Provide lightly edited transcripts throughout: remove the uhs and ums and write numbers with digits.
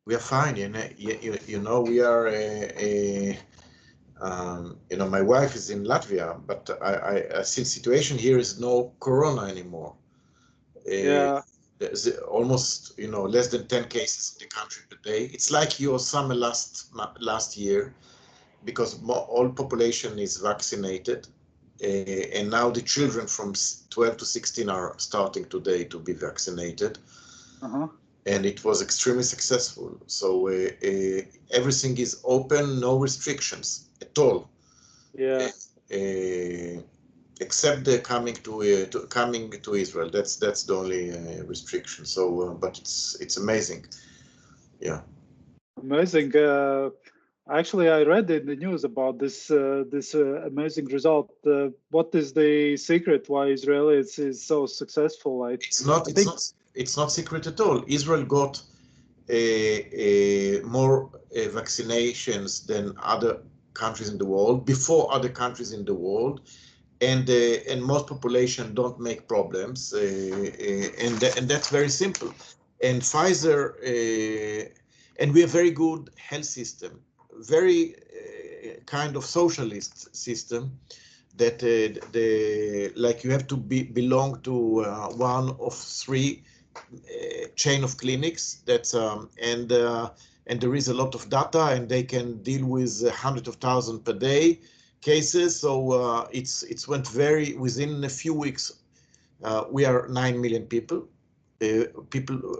We are fine. We are my wife is in Latvia, but I see the situation here is no corona anymore. Yeah. There's almost, less than 10 cases in the country per day. It's like your summer last year, because all population is vaccinated, and now the children from 12 to 16 are starting today to be vaccinated. Uh-huh. And it was extremely successful. So everything is open, no restrictions at all. Yeah. Uh, Except the coming to Israel. That's the only restriction. So, but it's amazing. Yeah. Amazing. Actually, I read in the news about this amazing result. What is the secret why Israel is so successful? It's not. I It's think. not. It's not secret at all. Israel got more vaccinations than other countries in the world, before other countries in the world, and most population don't make problems, and that's very simple. And Pfizer, and we have very good health system, very kind of socialist system, that like you have to belong to one of three chain of clinics. That's and there is a lot of data, and they can deal with hundreds of thousands per day cases. So it's went very within a few weeks. We are 9 million people.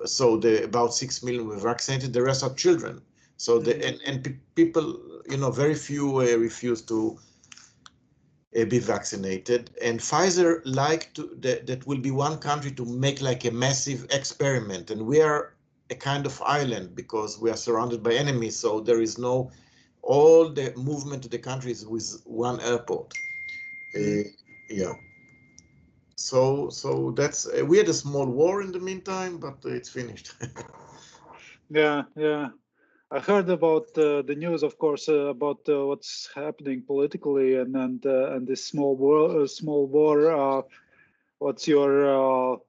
So about 6 million were vaccinated. The rest are children. So people, very few refuse to be vaccinated. And Pfizer that will be one country to make like a massive experiment. And we are a kind of island because we are surrounded by enemies. So there is no, all the movement to the country is with one airport. Yeah. So that's we had a small war in the meantime, but it's finished. Yeah, yeah. I heard about the news, of course, about what's happening politically and this small war. What's your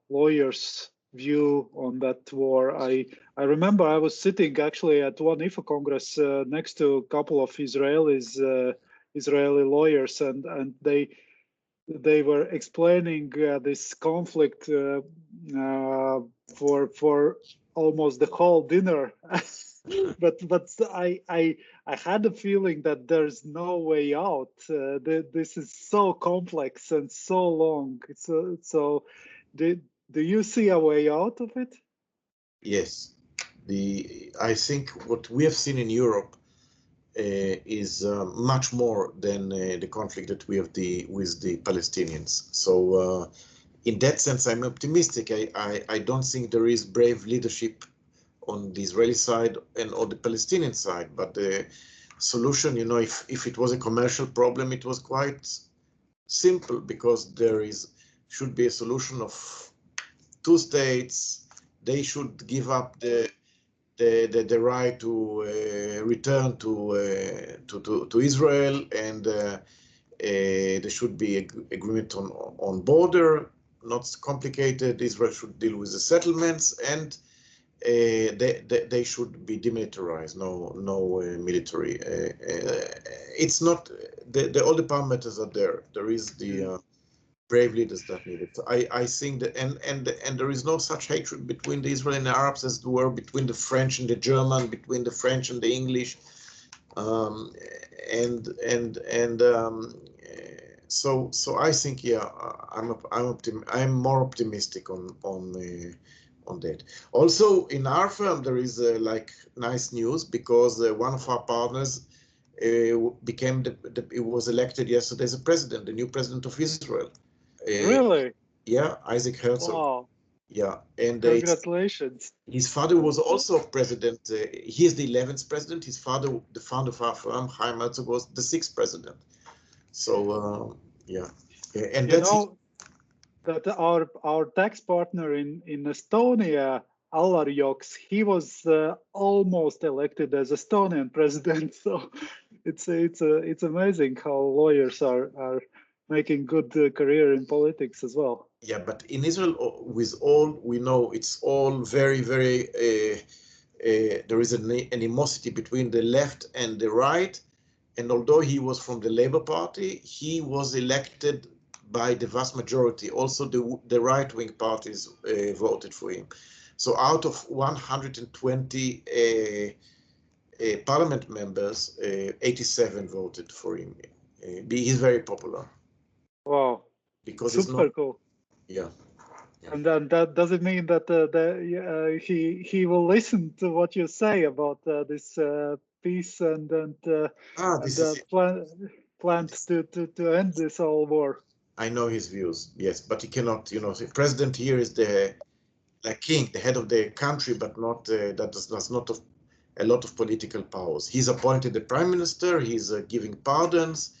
lawyer's view on that war? I remember I was sitting actually at one IFA Congress next to a couple of Israeli lawyers, and they were explaining this conflict for almost the whole dinner. but I had a feeling that there's no way out. This is so complex and so long. So do you see a way out of it? Yes, I think what we have seen in Europe is much more than the conflict that we have with the Palestinians. So in that sense, I'm optimistic. I don't think there is brave leadership on the Israeli side and on the Palestinian side, but the solution, if it was a commercial problem, it was quite simple, because should be a solution of two states. They should give up the right to return to Israel, and there should be agreement on border, not complicated. Israel should deal with the settlements, and they should be demilitarized. No military. It's not all the parameters are there. There is the brave leaders that need it. I think that, and there is no such hatred between the Israeli and the Arabs as there were between the French and the German, between the French and the English, um, so I think, yeah, I'm more optimistic on that. Also, in our firm, there is like nice news, because one of our partners became it was elected yesterday as a president, the new president of Israel. Really? Yeah, Isaac Herzog. Wow! Yeah, and Congratulations! his father was also president. He is the 11th president. His father, the founder of our firm, Chaim Herzog, was the 6th president. So yeah, and You that's it. know that our tax partner in Estonia, Allar Joks, he was almost elected as Estonian president. So it's amazing how lawyers are making good career in politics as well. Yeah, but in Israel, with all we know, it's all very, very there is an animosity between the left and the right. And although he was from the Labour Party, he was elected by the vast majority. Also, the right-wing parties voted for him. So out of 120 parliament members, 87 voted for him. He's very popular. Wow. Because super it's not, cool. Yeah. And then that does it mean that he will listen to what you say about this peace and planned to end this whole war? I know his views, yes, but he cannot. The president here is the king, the head of the country, but not that does not have a lot of political powers. He's appointed the prime minister. He's giving pardons,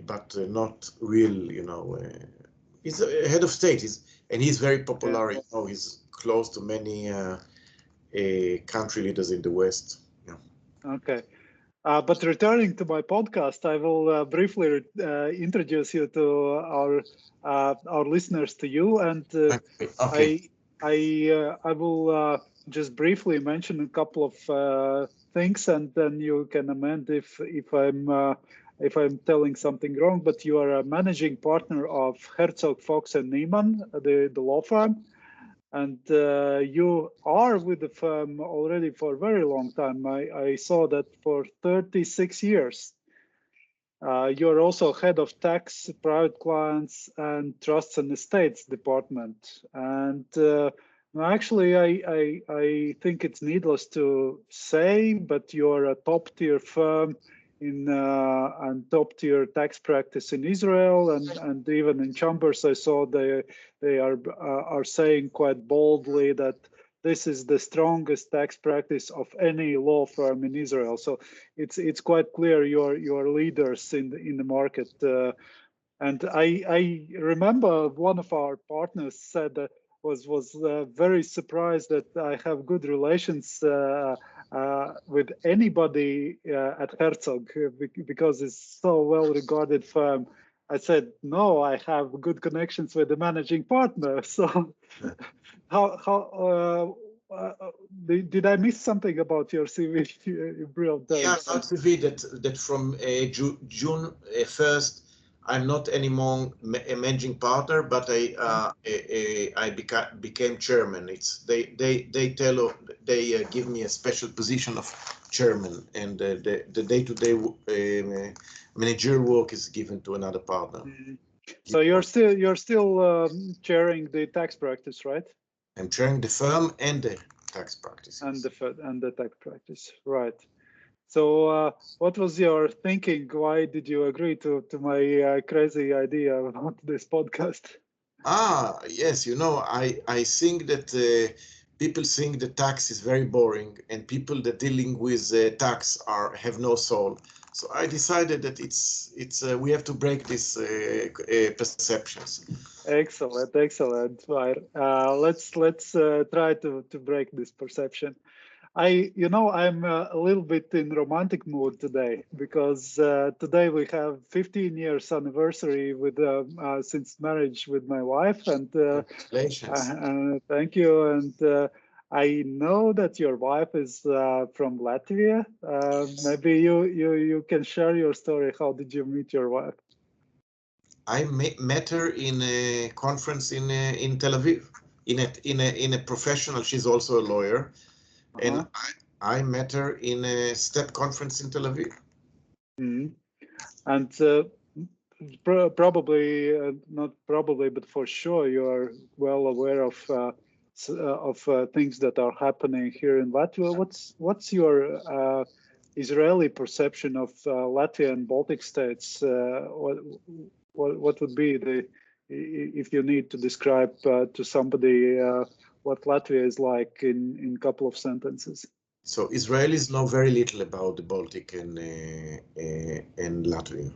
but not real. He's a head of state. He's very popular. Yeah. He's close to many country leaders in the West. Yeah. Okay. But returning to my podcast, I will briefly introduce you to our listeners, to you, and Okay. I will just briefly mention a couple of things, and then you can amend if I'm telling something wrong. But you are a managing partner of Herzog, Fox and Neeman, the law firm. And you are with the firm already for a very long time. I saw that for 36 years. You're also head of tax, private clients, and trusts and estates department. And actually, I think it's needless to say, but you're a top-tier firm and top-tier tax practice in Israel, and even in Chambers, I saw they are saying quite boldly that this is the strongest tax practice of any law firm in Israel. So it's quite clear you're leaders in the market. And I remember one of our partners said that was very surprised that I have good relations with anybody at Herzog because it's so well regarded firm. I said, no, I have good connections with the managing partner. So did I miss something about your CV? Yes, on CV that from June 1st, I'm not anymore a managing partner, but I became chairman. They give me a special position of chairman, and the day-to-day managerial work is given to another partner. So you're still chairing the tax practice, right? I'm chairing the firm and the tax practice. And the tax practice, right? So what was your thinking? Why did you agree to my crazy idea about this podcast? Yes, I think that people think the tax is very boring, and people that dealing with tax have no soul. So I decided that we have to break these perceptions. Excellent. Right. Let's try to break this perception. I'm a little bit in romantic mood today because today we have 15 years anniversary with since marriage with my wife, and congratulations. Thank you. And I know that your wife is from Latvia. Maybe you can share your story. How did you meet your wife? I met her in a conference in Tel Aviv, in a professional. She's also a lawyer. And I met her in a STEP conference in Tel Aviv. Mm-hmm. And probably, not probably, but for sure, you are well aware of things that are happening here in Latvia. What's your Israeli perception of Latvia and Baltic states? What would be if you need to describe to somebody what Latvia is like in a couple of sentences? So Israelis know very little about the Baltic and Latvia.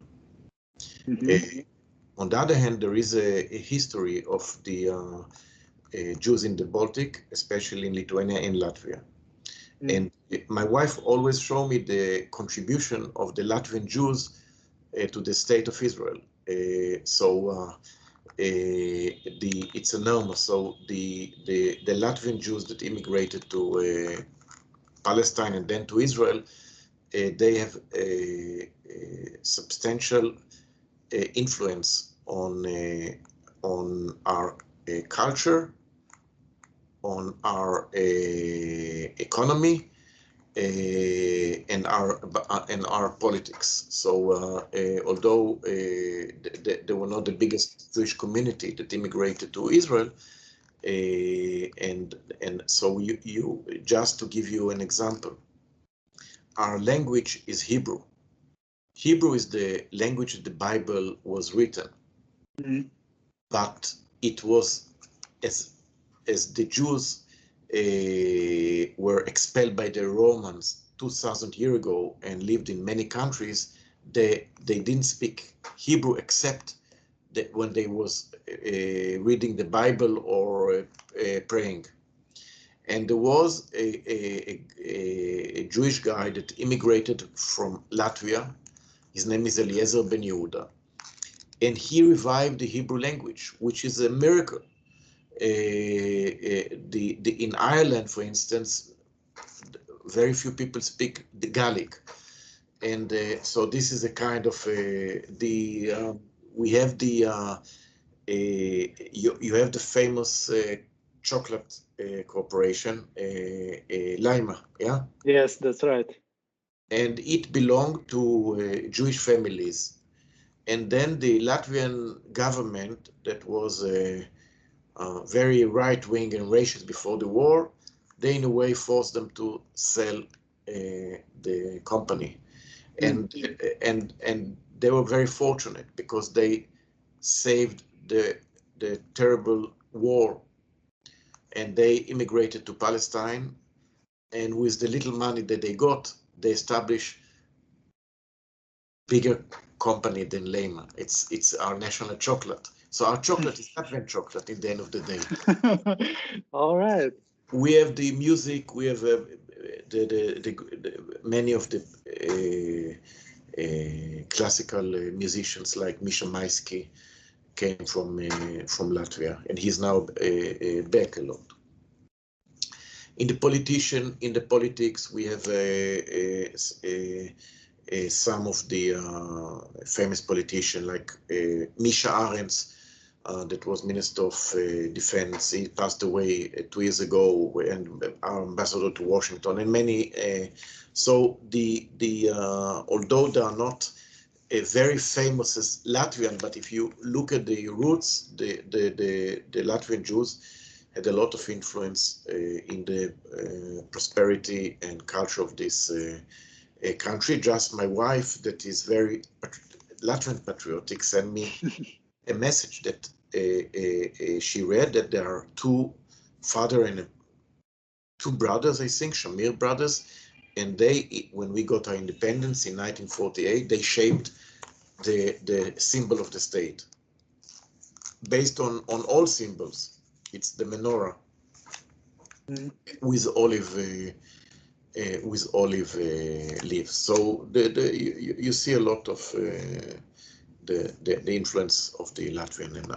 Mm-hmm. On the other hand, there is a history of the Jews in the Baltic, especially in Lithuania and Latvia. And my wife always showed me the contribution of the Latvian Jews to the state of Israel. It's enormous. So the Latvian Jews that immigrated to Palestine and then to Israel, they have a substantial influence on our culture, on our economy, and our politics. So although they were not the biggest Jewish community that immigrated to Israel, and so you just to give you an example, our language is Hebrew. Hebrew is the language that the Bible was written, but it was as the Jews were expelled by the Romans 2,000 years ago and lived in many countries, they didn't speak Hebrew except that when they was reading the Bible or praying. And there was a Jewish guy that immigrated from Latvia. His name is Eliezer Ben Yehuda. And he revived the Hebrew language, which is a miracle. In Ireland, for instance, very few people speak the Gaelic. And so this is a kind of we have you have the famous chocolate corporation, Laima, yeah? Yes, that's right. And it belonged to Jewish families. And then the Latvian government, that was very right-wing and racist before the war, they in a way forced them to sell the company. And they were very fortunate because they saved the terrible war, and they immigrated to Palestine, and with the little money that they got, they established bigger company than Laima. It's our national chocolate. So our chocolate is Latvian chocolate in the end of the day. All right. We have the music, we have many of the classical musicians like Mischa Maisky came from Latvia, and he's now back a lot. In the politics, we have some of the famous politicians like Misha Arens, that was Minister of Defense. He passed away 2 years ago, and our ambassador to Washington, and many. So although they are not very famous as Latvian, but if you look at the roots, the Latvian Jews had a lot of influence in the prosperity and culture of this country. Just my wife, that is very Latvian patriotic, sent me a message that she read that there are two brothers, I think, Shamir brothers, and they, when we got our independence in 1948, they shaped the symbol of the state based on all symbols. It's the menorah with olive leaves. So you see a lot of the influence of the Latvian, and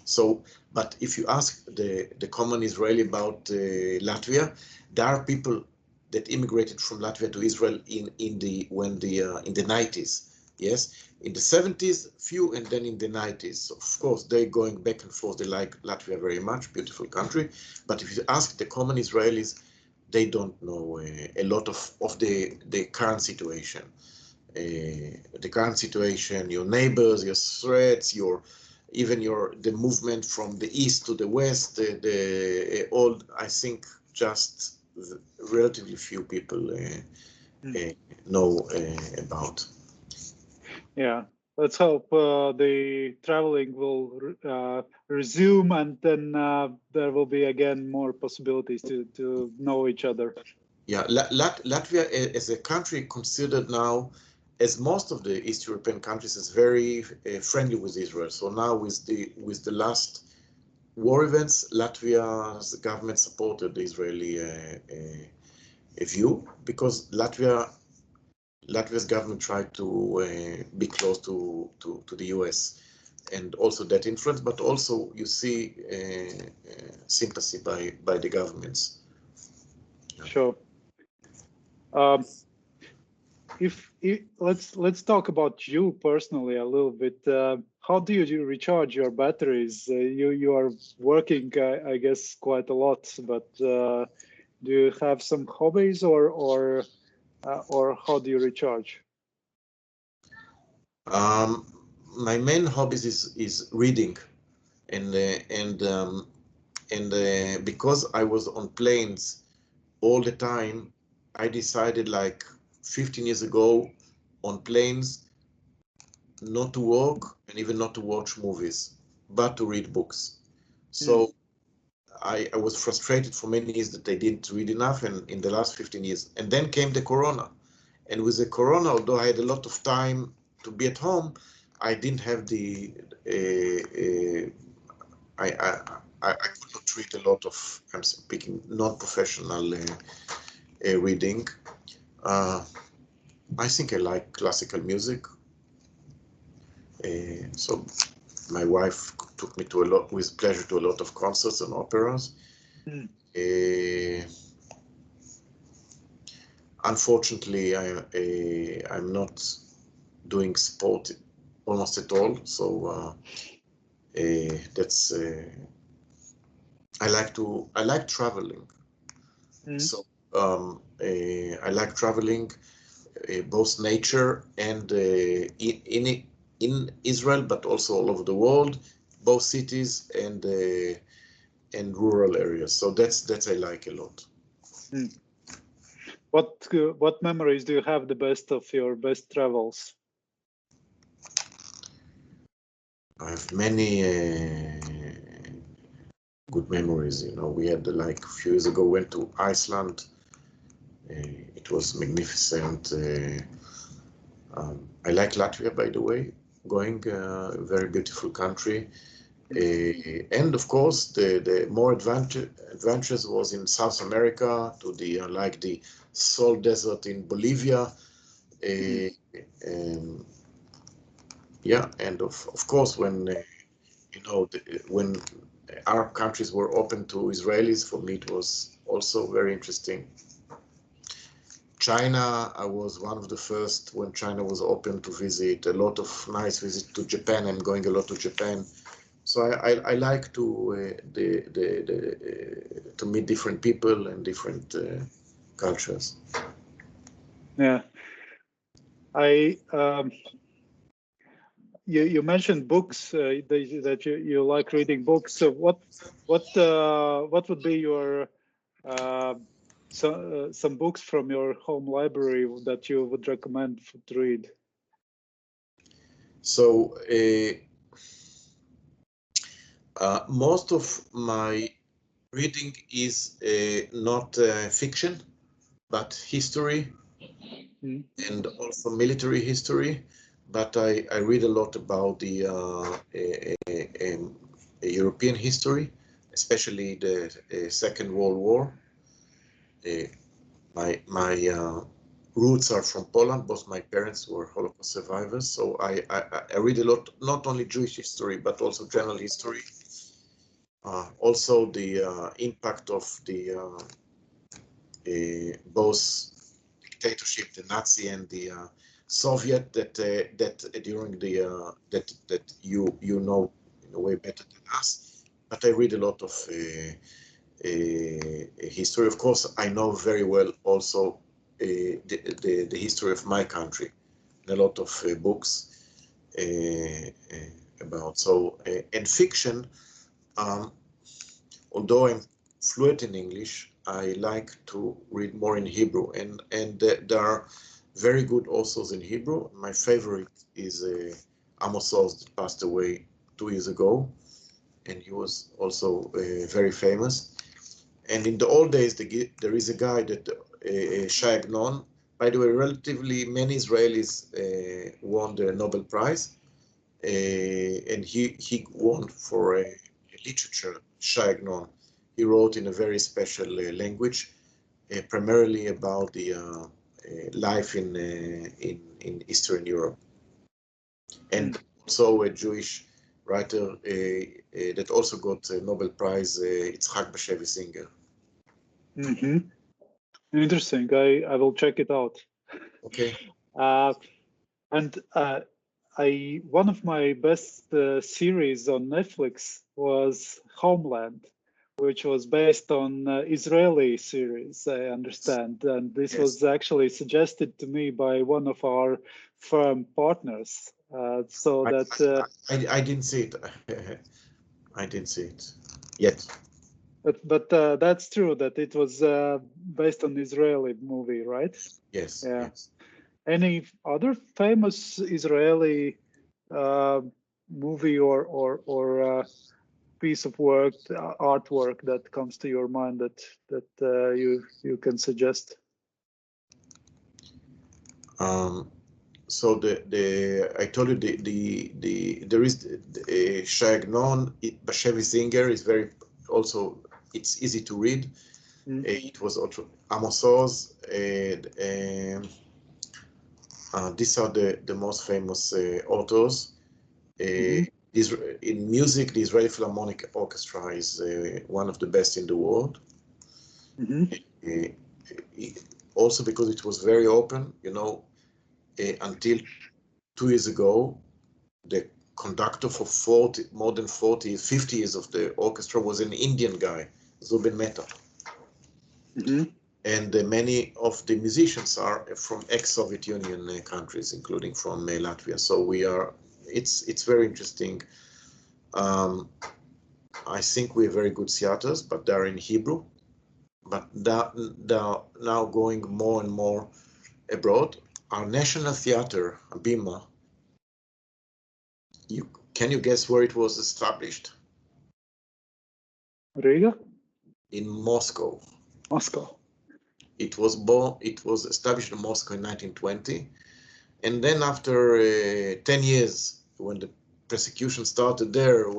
so. But if you ask the common Israeli about Latvia, there are people that immigrated from Latvia to Israel in the 90s. Yes, in the 70s, few, and then in the 90s. So of course, they're going back and forth. They like Latvia very much, beautiful country. But if you ask the common Israelis, they don't know a lot of the current situation. The current situation, your neighbors, your threats, the movement from the east to the west, all, I think, just relatively few people know about. Yeah, let's hope the traveling will resume, and then there will be again more possibilities to know each other. Yeah, Latvia as a country considered now, as most of the East European countries, is very friendly with Israel. So now with the last war events, Latvia's government supported the Israeli view, because Latvia's government tried to be close to the US, and also that influence, but also you see sympathy by the governments. Sure. Um, let's talk about you personally a little bit. How do you recharge your batteries? You are working, I guess, quite a lot, but do you have some hobbies or how do you recharge? My main hobbies is reading, and because I was on planes all the time, I decided like 15 years ago on planes not to work and even not to watch movies, but to read books. So I was frustrated for many years that I didn't read enough, and in the last 15 years. And then came the Corona. And with the Corona, although I had a lot of time to be at home, I didn't have the, I could not read a lot of, I'm speaking non-professional reading. I think I like classical music. So my wife took me to with pleasure to a lot of concerts and operas. Unfortunately, I'm not doing sport almost at all. So that's I like traveling. So I like traveling, both nature and in Israel, but also all over the world, both cities and rural areas. So that's I like a lot. What memories do you have the best of your best travels? I have many good memories. You know, we had like a few years ago went to Iceland. It was magnificent. I like Latvia, by the way. Going a very beautiful country. And of course, the more adventures was in South America to the like the salt desert in Bolivia. Yeah, and of course when you know when Arab countries were open to Israelis, for me it was also very interesting. China, I was one of the first when China was open to visit. A lot of nice visits to Japan. I'm going a lot to Japan. So I like to to meet different people and different cultures. Yeah, you mentioned books that you like reading books. So what would be your some books from your home library that you would recommend to read? So most of my reading is not fiction, but history and also military history. But I read a lot about the European history, especially the Second World War. My roots are from Poland. Both my parents were Holocaust survivors, so I read a lot, not only Jewish history but also general history. Also the impact of the both dictatorship, the Nazi and the Soviet, that during the that you know in a way better than us. But I read a lot of history. Of course, I know very well also the history of my country. A lot of books about and fiction. Although I'm fluent in English, I like to read more in Hebrew, and there are very good authors in Hebrew. My favorite is Amos Oz, that passed away 2 years ago, and he was also very famous. And in the old days, there is a guy that Shai Agnon. By the way, relatively many Israelis won the Nobel Prize, and he won for literature. Shai Agnon. He wrote in a very special language, primarily about the life in Eastern Europe, and also a Jewish writer that also got a Nobel Prize, Yitzhak Bashevis Singer. Interesting. I will check it out. Okay. And one of my best series on Netflix was Homeland, which was based on Israeli series, I understand. And this Yes. was actually suggested to me by one of our firm partners. So that I didn't see it. I didn't see it yet. but that's true that it was based on Israeli movie, right? Yes. Yeah. Yes. Any other famous Israeli movie or piece of work, artwork that comes to your mind that you can suggest? So I told you there is Shagnon Bashevi Singer is very also it's easy to read. It was also Amos Oz. These are the most famous authors. In music, the Israeli Philharmonic Orchestra is one of the best in the world. Also because it was very open, you know, until 2 years ago, the conductor for more than 50 years of the orchestra was an Indian guy, Zubin Mehta. And many of the musicians are from ex-Soviet Union countries, including from Latvia. So it's very interesting. I think we're very good theaters, but they're in Hebrew. But they're now going more and more abroad. Our national theater, Bima, can you guess where it was established? Riga? In Moscow. Moscow. It was established in Moscow in 1920. And then after 10 years, when the persecution started there,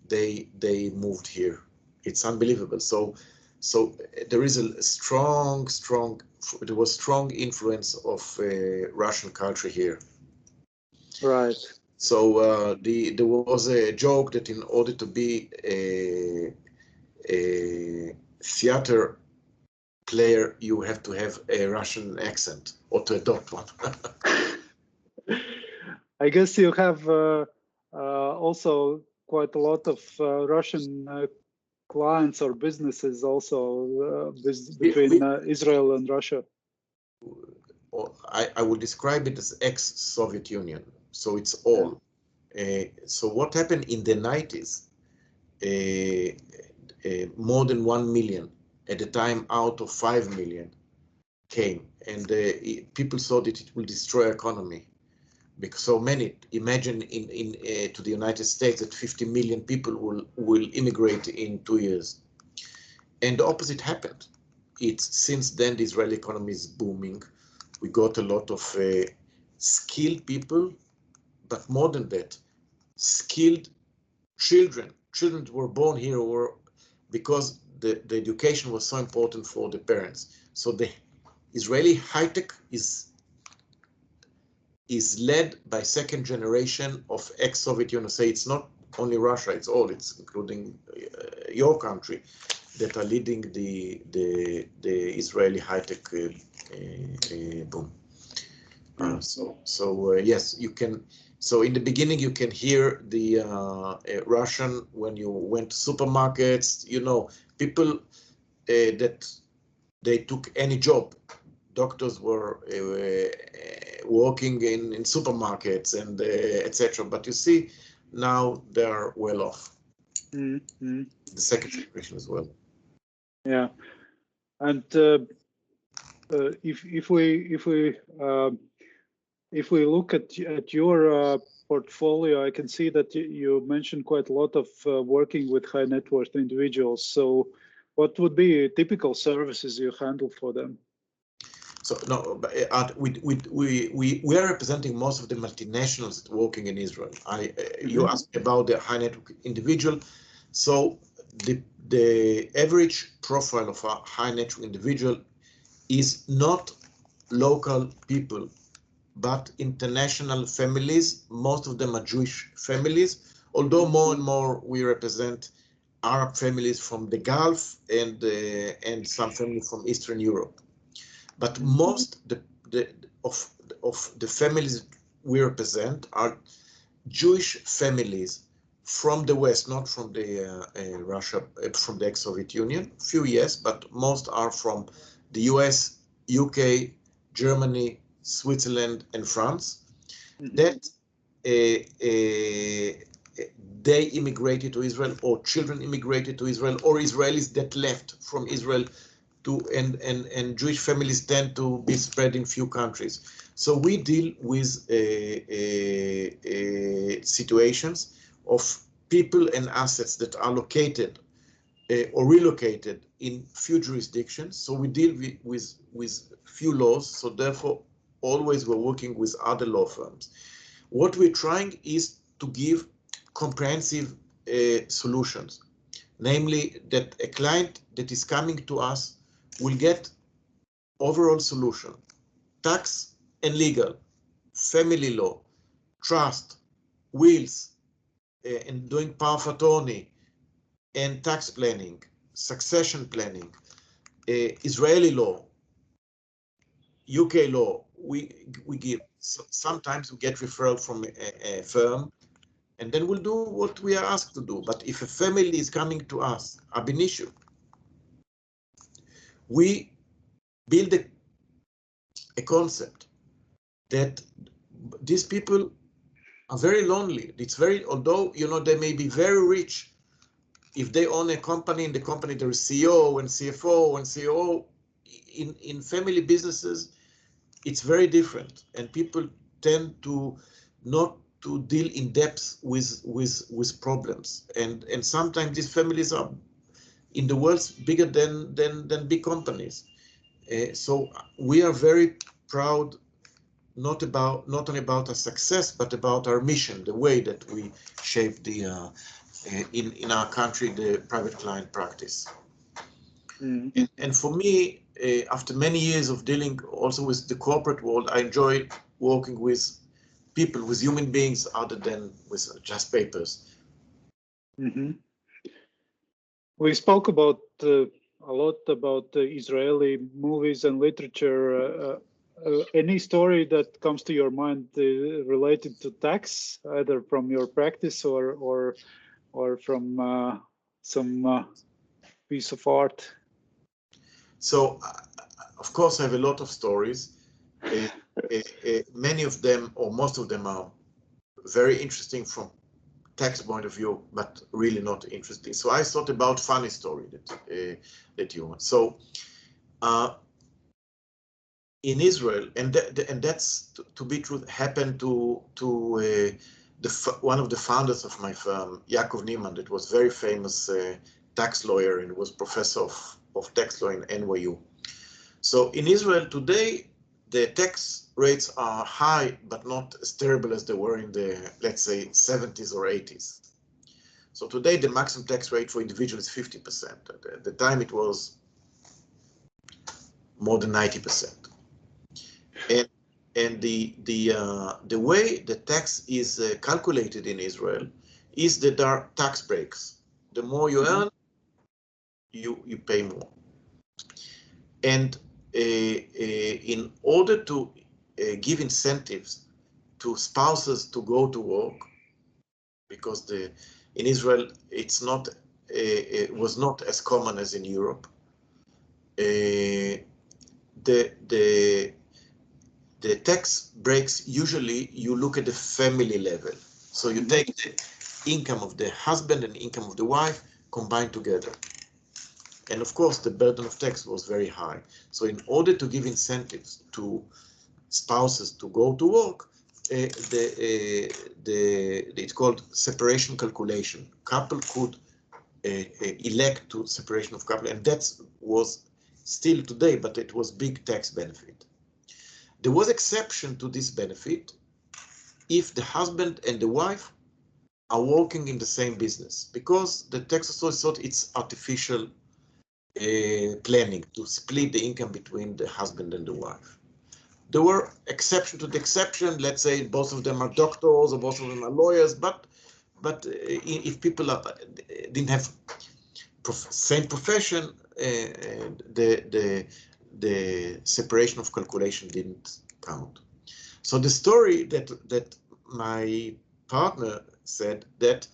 they moved here. It's unbelievable. So there is a there was strong influence of Russian culture here. Right. So there was a joke that in order to be a theater player, you have to have a Russian accent or to adopt one. I guess you have also quite a lot of Russian clients or businesses also between Israel and Russia. I would describe it as ex-Soviet Union. So it's all. So what happened in the 90s, more than 1 million at the time out of 5 million came, and people thought that it will destroy economy. Because so many, imagine to the United States that 50 million people will immigrate in 2 years. And the opposite happened. Since then the Israeli economy is booming. We got a lot of skilled people, but more than that, skilled children that were born here because the education was so important for the parents. So the Israeli high-tech is led by second generation of ex-Soviet Union. Say it's not only Russia, it's including your country that are leading the Israeli high-tech boom. Yes, you can. So in the beginning, you can hear the Russian when you went to supermarkets. You know, people that they took any job. Doctors were working in supermarkets and etc. But you see, now they are well off. The second generation as well. Yeah, and if we look at your portfolio, I can see that you mentioned quite a lot of working with high net worth individuals. So, what would be typical services you handle for them? So no, we are representing most of the multinationals working in Israel. You asked about the high net worth individual. So the average profile of a high net worth individual is not local people, but international families. Most of them are Jewish families, although more and more we represent Arab families from the Gulf and some families from Eastern Europe. But most of the families we represent are Jewish families from the West, not from the Russia, from the ex-Soviet Union. Few yes, but most are from the US, UK, Germany, Switzerland, and France. That they immigrated to Israel, or children immigrated to Israel, or Israelis that left from Israel to, and Jewish families tend to be spread in few countries. So we deal with situations of people and assets that are located or relocated in few jurisdictions. So we deal with few laws. So therefore, always we're working with other law firms. What we're trying is to give comprehensive solutions, namely that a client that is coming to us will get overall solution: tax and legal, family law, trust, wills, and doing power of attorney, and tax planning, succession planning, Israeli law, UK law. We give. Sometimes we get referral from a firm, and then we'll do what we are asked to do. But if a family is coming to us ab initio, we build a concept that these people are very lonely. It's very, although, you know, they may be very rich. If they own a company, in the company there is CEO and CFO and COO. In family businesses, it's very different, and people tend to not to deal in depth with problems. And sometimes these families are in the world bigger than big companies. So we are very proud, not only about our success, but about our mission, the way that we shape the in our country the private client practice. And for me, after many years of dealing also with the corporate world, I enjoy working with people, with human beings, other than with just papers. We spoke about a lot about Israeli movies and literature. Any story that comes to your mind related to tax, either from your practice or from some piece of art? So, of course, I have a lot of stories. Many of them, or most of them, are very interesting from tax point of view, but really not interesting. So I thought about funny story that you want. So in Israel, and that's to be true, happened to one of the founders of my firm, Yaakov Neeman, that was very famous tax lawyer and was professor of tax law in NYU. So in Israel today, the tax rates are high, but not as terrible as they were in the, let's say, 70s or 80s. So today, the maximum tax rate for individuals is 50%. At the time, it was more than 90%. And the way the tax is calculated in Israel is that there are tax breaks. The more you earn, you pay more. And in order to give incentives to spouses to go to work, because in Israel it's not it was not as common as in Europe. The tax breaks, usually you look at the family level. So you take the income of the husband and income of the wife combined together. And of course, the burden of tax was very high. So in order to give incentives to spouses to go to work, it's called separation calculation. Couple could elect to separation of couple, and that was still today, but it was big tax benefit. There was exception to this benefit if the husband and the wife are working in the same business, because the tax authority thought it's artificial planning to split the income between the husband and the wife. There were exceptions to the exception. Let's say both of them are doctors or both of them are lawyers, but but if people didn't have same profession, the separation of calculation didn't count. So the story that my partner said that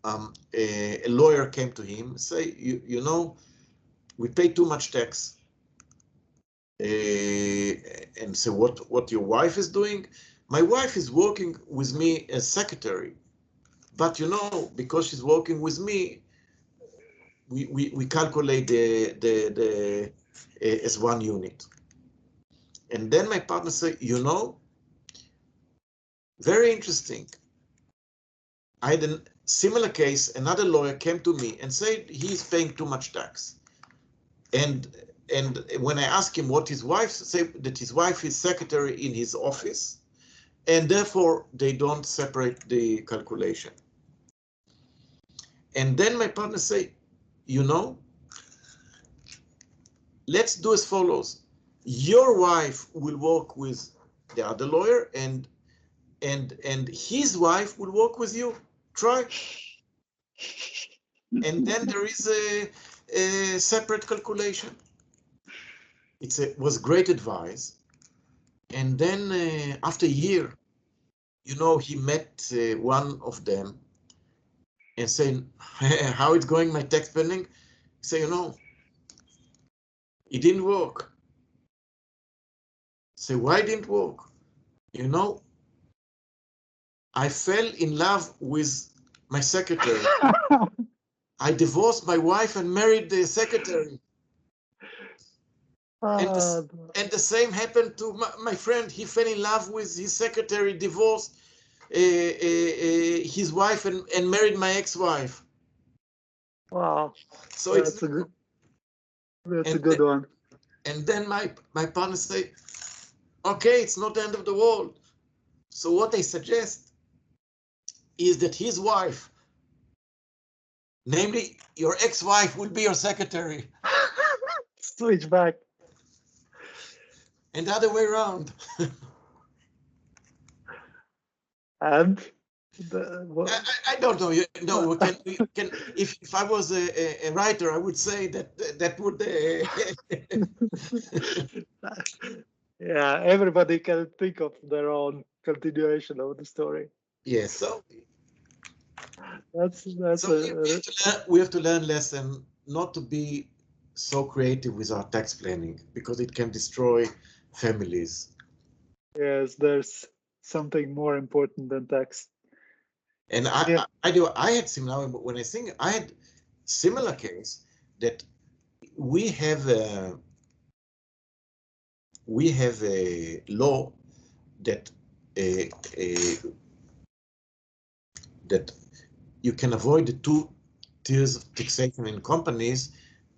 a lawyer came to him, say, you know, we pay too much tax. And so what your wife is doing? My wife is working with me as secretary, but you know, because she's working with me, we calculate the as one unit. And then my partner said, you know, very interesting. I had a similar case. Another lawyer came to me and said he's paying too much tax. And when I asked him what his wife said, that his wife is secretary in his office, and therefore they don't separate the calculation. And then my partner said, you know, let's do as follows. Your wife will work with the other lawyer, and his wife will work with you. Try. And then there is a separate calculation. It was great advice. And then after a year, you know, he met one of them and saying, how it's going, my tax pending? Say, you know, it didn't work. Say, why didn't work? You know, I fell in love with my secretary. I divorced my wife and married the secretary. And the same happened to my friend. He fell in love with his secretary, divorced his wife and married my ex-wife. Wow. So that's a good one. And then my partner say, okay, it's not the end of the world. So what I suggest is that his wife, namely your ex-wife, will be your secretary. Switch back. And the other way around. And I don't know. We can. If I was a writer, I would say that would. Yeah, everybody can think of their own continuation of the story. Yes. So we have to learn lesson not to be so creative with our tax planning, because it can destroy families. Yes, there's something more important than tax. And I had similar, when I think I had similar case that we have a law that that you can avoid the two tiers of taxation in companies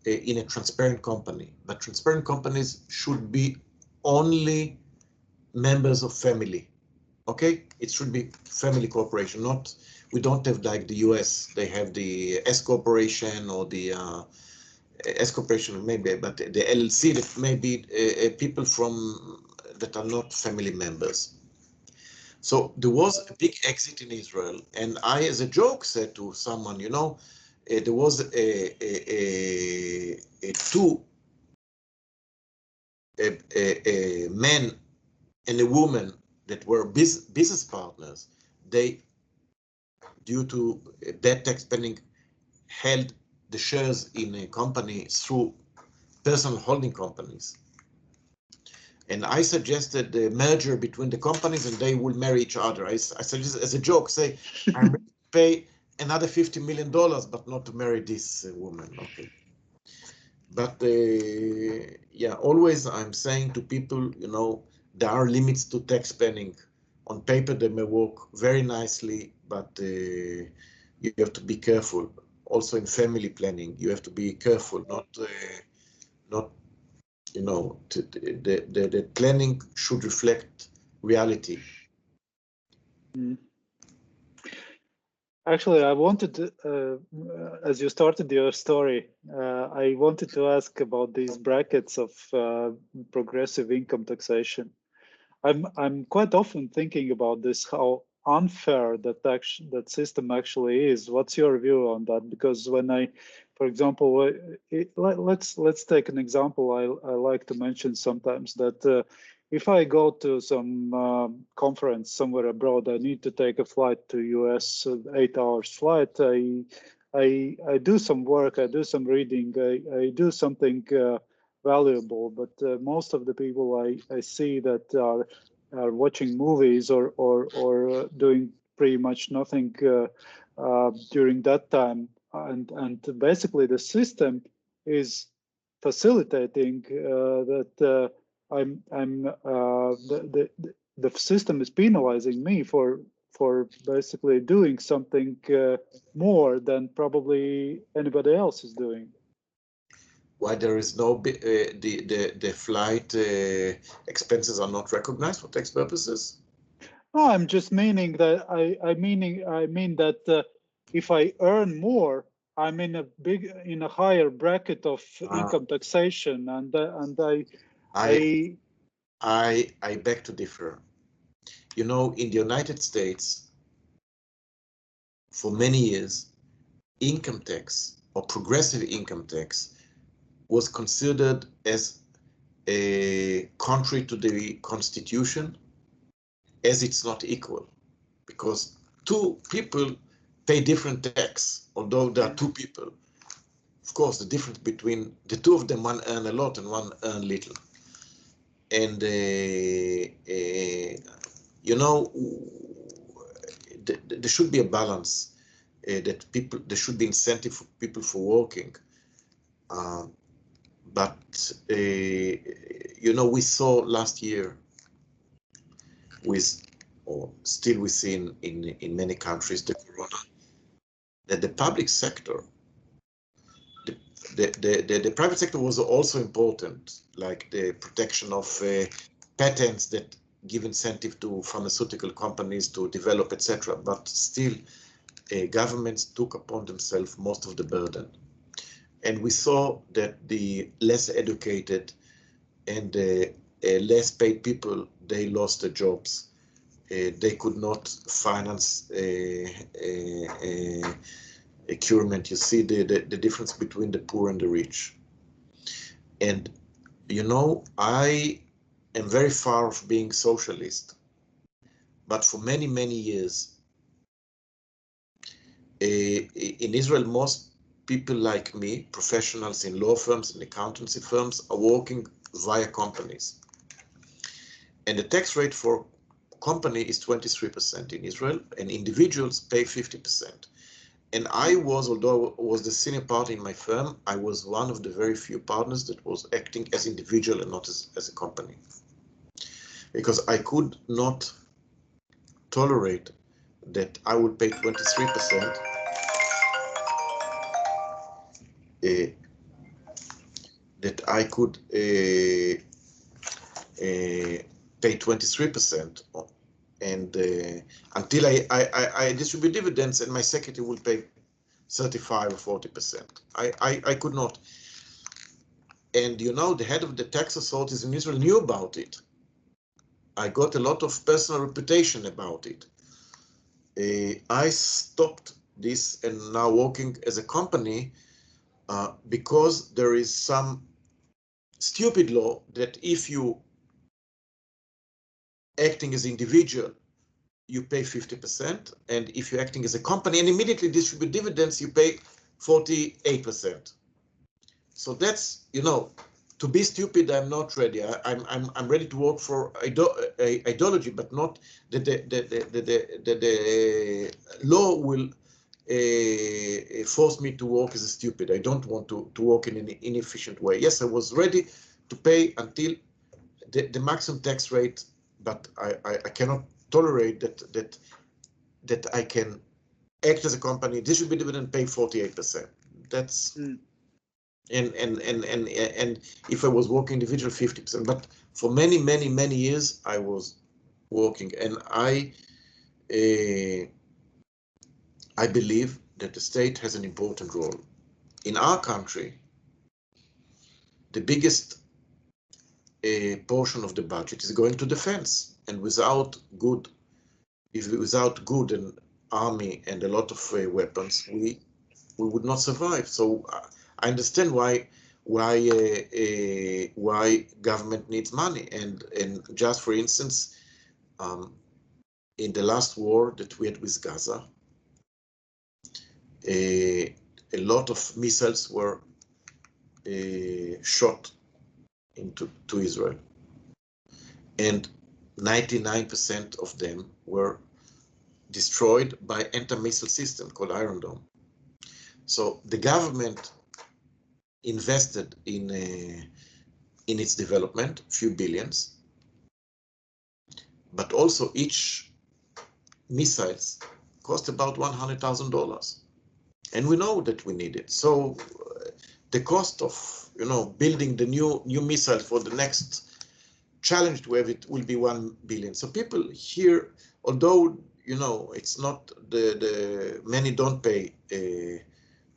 in a transparent company. But transparent companies should be only members of family. Okay, it should be family corporation. Not, we don't have like the US. They have the S corporation or the S corporation maybe, but the LLC that may be people from that are not family members. So there was a big exit in Israel, and I, as a joke, said to someone, you know, there was a man and a woman that were business partners. They, due to bad tax planning, held the shares in a company through personal holding companies. And I suggested the merger between the companies and they will marry each other. I suggested as a joke, say, I'm ready to pay another $50 million, but not to marry this woman. Okay. But yeah, always I'm saying to people, you know, there are limits to tax planning. On paper, they may work very nicely, but you have to be careful. Also in family planning, you have to be careful, not you know, the planning should reflect reality. Actually, I wanted to, as you started your story, I wanted to ask about these brackets of progressive income taxation. I'm quite often thinking about this, how unfair that system actually is. What's your view on that? Because when for example, let's take an example. I like to mention sometimes that if I go to some conference somewhere abroad, I need to take a flight to US, 8 hours flight. I do some work, I do some reading, I do something valuable, but most of the people I see that are watching movies or doing pretty much nothing during that time, and basically the system is facilitating that the system is penalizing me for basically doing something more than probably anybody else is doing. Why there is no the flight expenses are not recognized for tax purposes? No, I'm just meaning that I mean that if I earn more, I'm in a higher bracket of income taxation, and I beg to differ. You know, in the United States, for many years, income tax or progressive income tax was considered as a contrary to the Constitution, as it's not equal, because two people pay different tax, although there are two people. Of course, the difference between the two of them, one earn a lot and one earn little. And you know, there should be a balance. That there should be incentive for people for working. But you know, we saw last year or still we see in many countries, the corona, that the public sector, the private sector was also important, like the protection of patents that give incentive to pharmaceutical companies to develop, etc. But still, governments took upon themselves most of the burden. And we saw that the less educated and less paid people, they lost their jobs. They could not finance procurement. You see the difference between the poor and the rich. And, you know, I am very far of being socialist, but for many, many years, in Israel, most people like me, professionals in law firms and accountancy firms, are working via companies. And the tax rate for company is 23% in Israel, and individuals pay 50%. And I was, although I was the senior partner in my firm, I was one of the very few partners that was acting as individual and not as a company. Because I could not tolerate that I would pay 23%, that I could pay 23%, and until I distribute dividends, and my secretary will pay 35 or 40%. I could not. And you know, the head of the tax authorities in Israel knew about it. I got a lot of personal reputation about it. I stopped this and now working as a company because there is some stupid law that if you acting as individual, you pay 50%, and if you're acting as a company and immediately distribute dividends, you pay 48%. So that's, you know, to be stupid, I'm not ready. I'm ready to work for ideology, but not that the law will force me to work as a stupid. I don't want to work in an inefficient way. Yes, I was ready to pay until the maximum tax rate, but I cannot tolerate that I can act as a company, distribute dividend, pay 48%. That's and if I was working individual, 50%. But for many years I was working, and I believe that the state has an important role. In our country, the biggest portion of the budget is going to defense, and without good if without good and army and a lot of weapons, we would not survive. So I understand why government needs money. And just for instance, in the last war that we had with Gaza, a lot of missiles were shot to Israel, and 99% of them were destroyed by anti-missile system called Iron Dome. So the government invested in its development, few billions, but also each missiles cost about $100,000, and we know that we need it. So the cost of building the new missile for the next challenge to have it will be 1 billion. So people here, although it's not the many don't pay,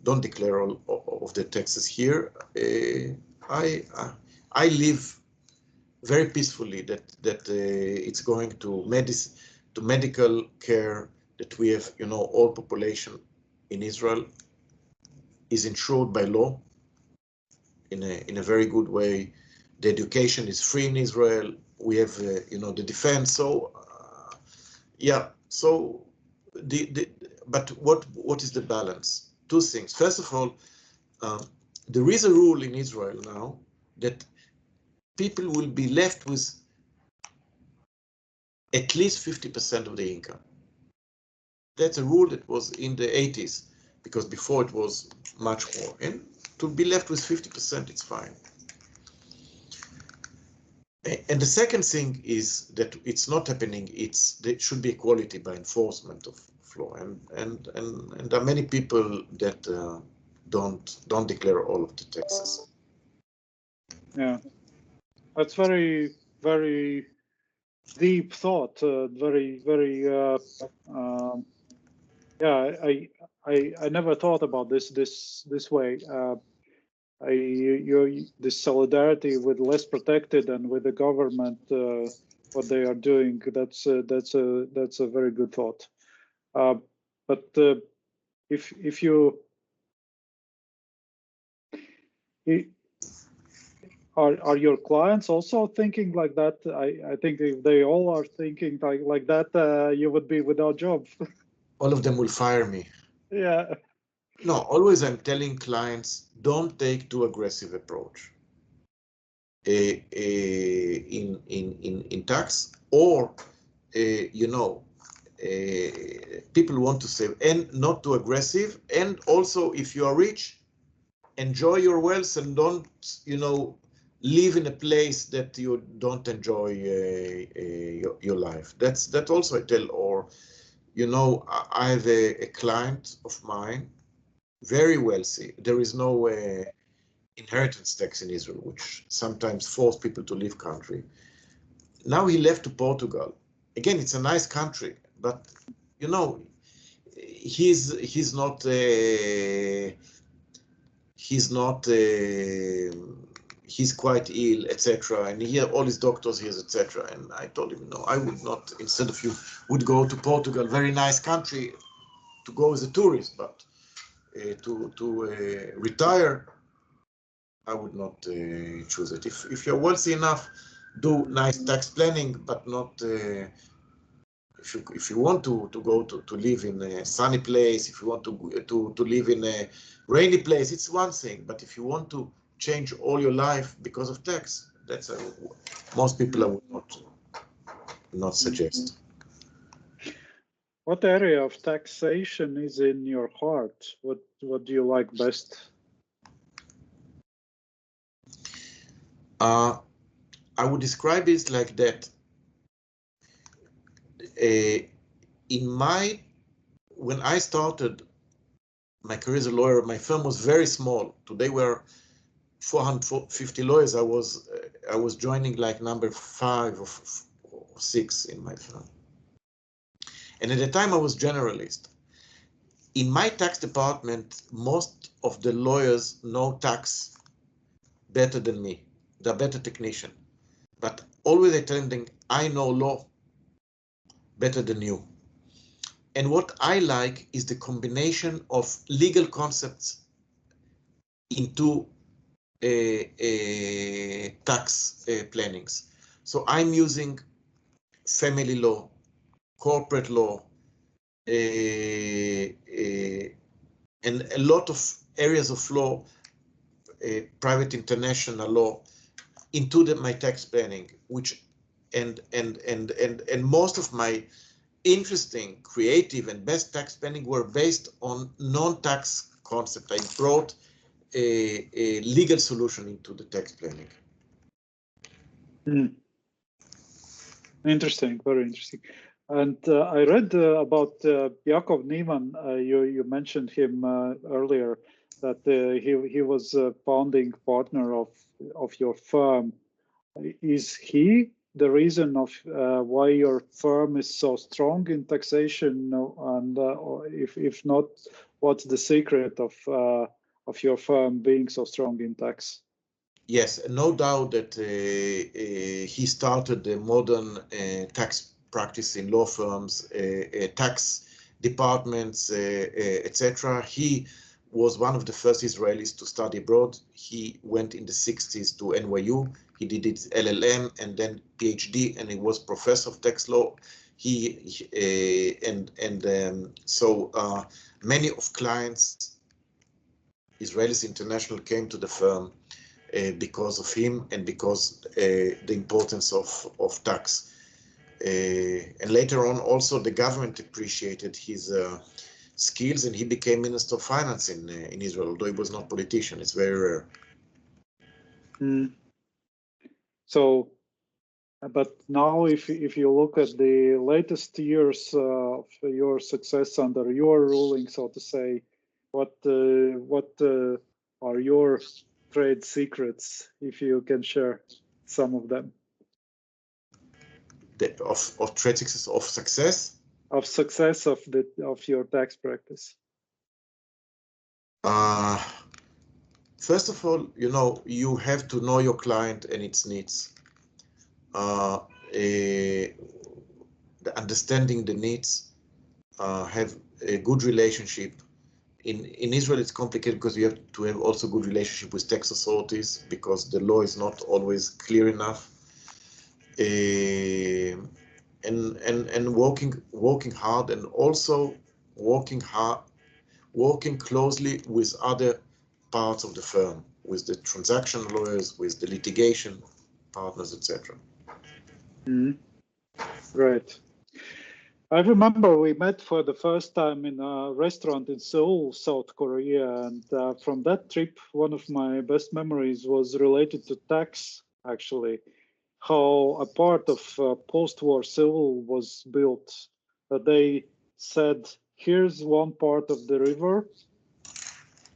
don't declare all of the taxes here. I live very peacefully that it's going to medical care, that we have all population in Israel is insured by law in a very good way. The education is free in Israel. We have the defense. So yeah. So but what is the balance? Two things. First of all, there is a rule in Israel now that people will be left with at least 50% of the income. That's a rule that was in the 80s, because before it was much more. And to be left with 50%, it's fine. And the second thing is that it's not happening. There should be equality by enforcement of law, and there are many people that don't declare all of the taxes. Yeah, that's very, very deep thought. Very, very. Yeah, I never thought about this way. This solidarity with less protected and with the government, what they are doing. That's a very good thought. But if you are your clients also thinking like that? I think if they all are thinking like that, you would be without job. All of them will fire me. Yeah. No, always I'm telling clients, don't take too aggressive approach in tax, or people want to save, and not too aggressive. And also, if you are rich, enjoy your wealth and don't live in a place that you don't enjoy your life. That also I tell. Or I have a client of mine, very wealthy. There is no inheritance tax in Israel, which sometimes force people to leave country. Now he left to Portugal. Again, it's a nice country, but he's not he's quite ill, etc. And he had all his doctors here, etc. And I told him, no, I would not. Instead of you would go to Portugal, very nice country, to go as a tourist, but to retire, I would not choose it. If you're wealthy enough, do nice tax planning, but not. If you want to go to live in a sunny place, if you want to live in a rainy place, it's one thing. But if you want to change all your life because of tax, that's most people I would not suggest. What area of taxation is in your heart? What do you like best? I would describe it like that. When I started my career as a lawyer, my firm was very small. Today we're 450 lawyers. I was joining like number 5 or 6 in my firm. And at the time I was generalist. In my tax department, most of the lawyers know tax better than me. They're better technician. But always I tell them, I know law better than you. And what I like is the combination of legal concepts into tax plannings. So I'm using family law, corporate law, and a lot of areas of law, private international law, into my tax planning, which and most of my interesting, creative, and best tax planning were based on non-tax concept. I brought a legal solution into the tax planning. Interesting, very interesting. And I read about Yaakov Neeman. You mentioned him earlier, that he was a founding partner of your firm. Is he the reason of why your firm is so strong in taxation? And if not, what's the secret of your firm being so strong in tax? Yes, no doubt that he started the modern tax practice in law firms, tax departments, etc. He was one of the first Israelis to study abroad. He went in the 60s to NYU. He did his LLM and then PhD, and he was professor of tax law. So many of clients, Israelis International, came to the firm because of him and because the importance of tax. And later on, also the government appreciated his skills, and he became Minister of Finance in Israel, although he was not politician. It's very rare. So, but now if you look at the latest years of your success under your ruling, so to say, what are your trade secrets, if you can share some of them? Of trade success, of success? Of success of your tax practice. First of all, you have to know your client and its needs. Understanding the needs, have a good relationship. In Israel, it's complicated because you have to have also good relationship with tax authorities because the law is not always clear enough. And working hard, and also working closely with other parts of the firm, with the transaction lawyers, with the litigation partners, etc. Right. I remember we met for the first time in a restaurant in Seoul, South Korea, and from that trip, one of my best memories was related to tax, actually. How a part of post-war Seoul was built. They said, here's one part of the river,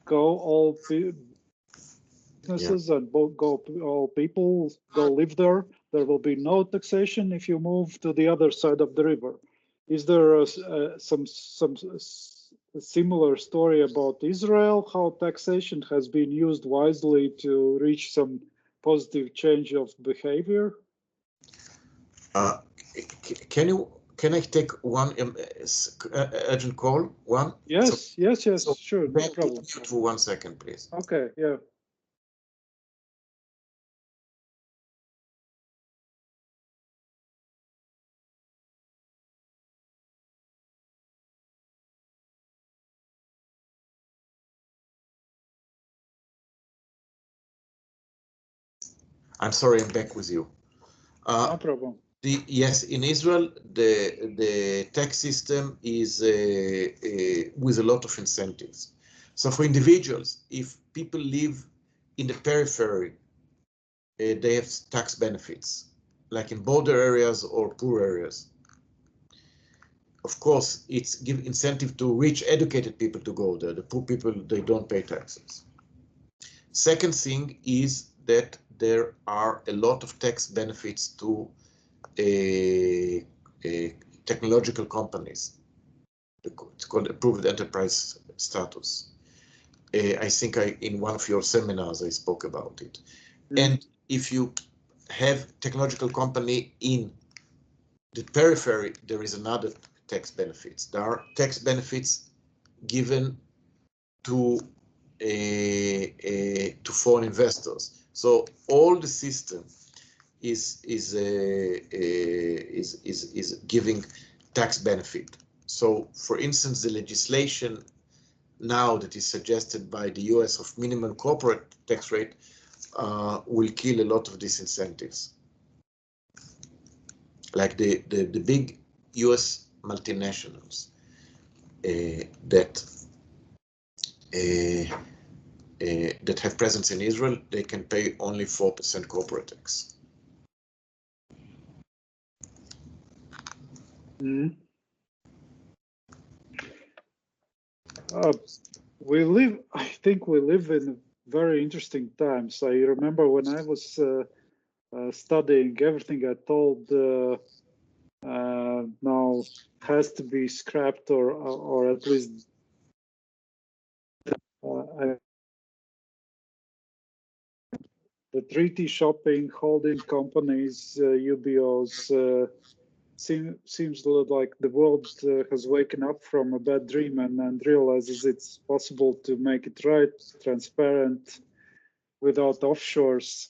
go all businesses and go all people, go live there. There will be no taxation if you move to the other side of the river. Is there some similar story about Israel, how taxation has been used wisely to reach some positive change of behavior? Can I take one urgent call? One? Yes, so, sure, no problem. For 1 second, please. Okay, yeah. I'm sorry, I'm back with you. No problem. Yes, in Israel, the tax system is with a lot of incentives. So for individuals, if people live in the periphery, they have tax benefits, like in border areas or poor areas. Of course, it's give incentive to rich, educated people to go there. The poor people, they don't pay taxes. Second thing is that there are a lot of tax benefits to technological companies. It's called approved enterprise status. I think in one of your seminars I spoke about it. And if you have technological company in the periphery, there is another tax benefits. There are tax benefits given to foreign investors. So all the system is giving tax benefit. So, for instance, the legislation now that is suggested by the US of minimum corporate tax rate will kill a lot of these incentives. Like the big US multinationals that have presence in Israel, they can pay only 4% corporate tax. Mm. I think we live in very interesting times. I remember when I was studying, everything I told now has to be scrapped or at least the treaty shopping, holding companies, UBOs, seems like the world has waken up from a bad dream and realizes it's possible to make it right, transparent, without offshores.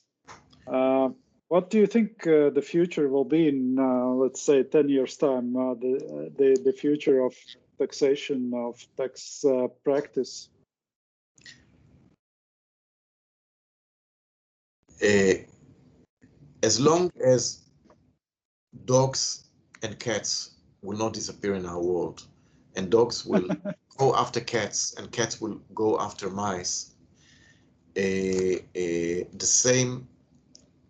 What do you think the future will be in, let's say, 10 years' time, the future of taxation, of tax practice? As long as dogs and cats will not disappear in our world, and dogs will go after cats, and cats will go after mice, the same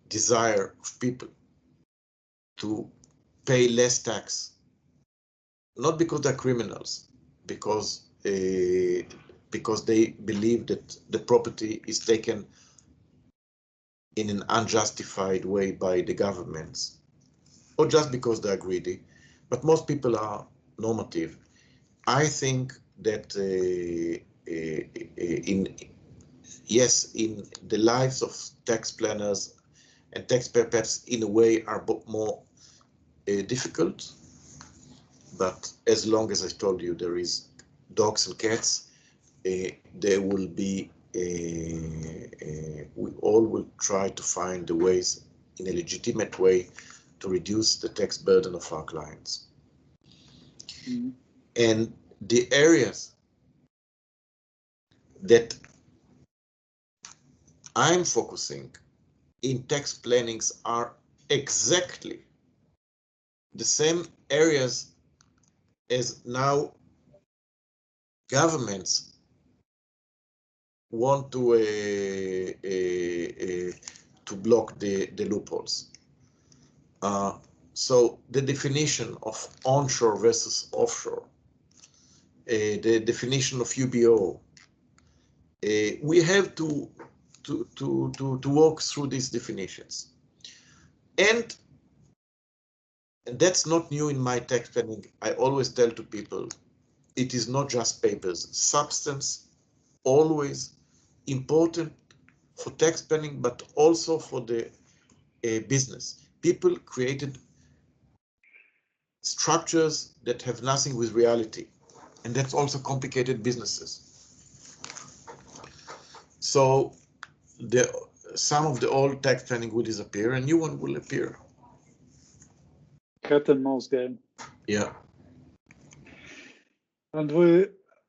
desire of people to pay less tax, not because they're criminals, because they believe that the property is taken in an unjustified way by the governments, or just because they're greedy, but most people are normative. I think that in the lives of tax planners and taxpayer perhaps in a way are more difficult, but as long as I told you there is dogs and cats, there will be we all will try to find the ways in a legitimate way to reduce the tax burden of our clients. Mm. And the areas that I'm focusing in tax plannings are exactly the same areas as now governments want to block the loopholes. So the definition of onshore versus offshore, the definition of UBO, we have to walk through these definitions. And that's not new in my tax planning. I always tell to people, it is not just papers. Substance, always important for tax planning, but also for the business. People created structures that have nothing with reality, and that's also complicated businesses. So some of the old tax planning will disappear and new one will appear. Cat and mouse game. Yeah. And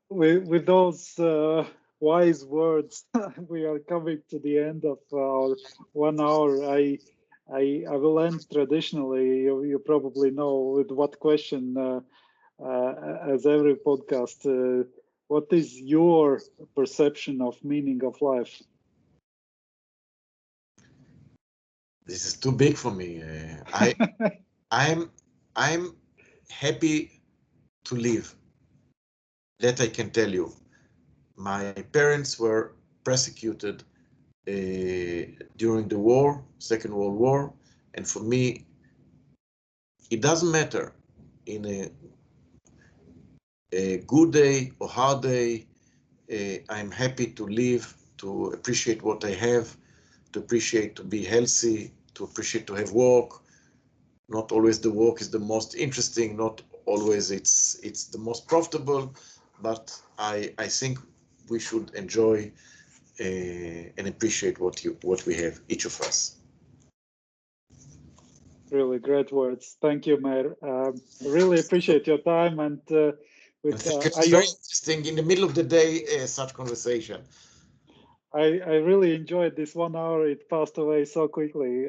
with those wise words, we are coming to the end of our 1 hour. I will end traditionally. You probably know with what question, as every podcast. What is your perception of meaning of life? This is too big for me. I'm happy to live. That I can tell you. My parents were persecuted during the war, Second World War, and for me, it doesn't matter in a good day or hard day. I'm happy to live, to appreciate what I have, to appreciate to be healthy, to appreciate to have work. Not always the work is the most interesting, not always it's the most profitable, but I think we should enjoy and appreciate what we have, each of us. Really great words. Thank you, Meir. Really appreciate your time, and with it's very interesting in the middle of the day, such conversation. I really enjoyed this 1 hour. It passed away so quickly.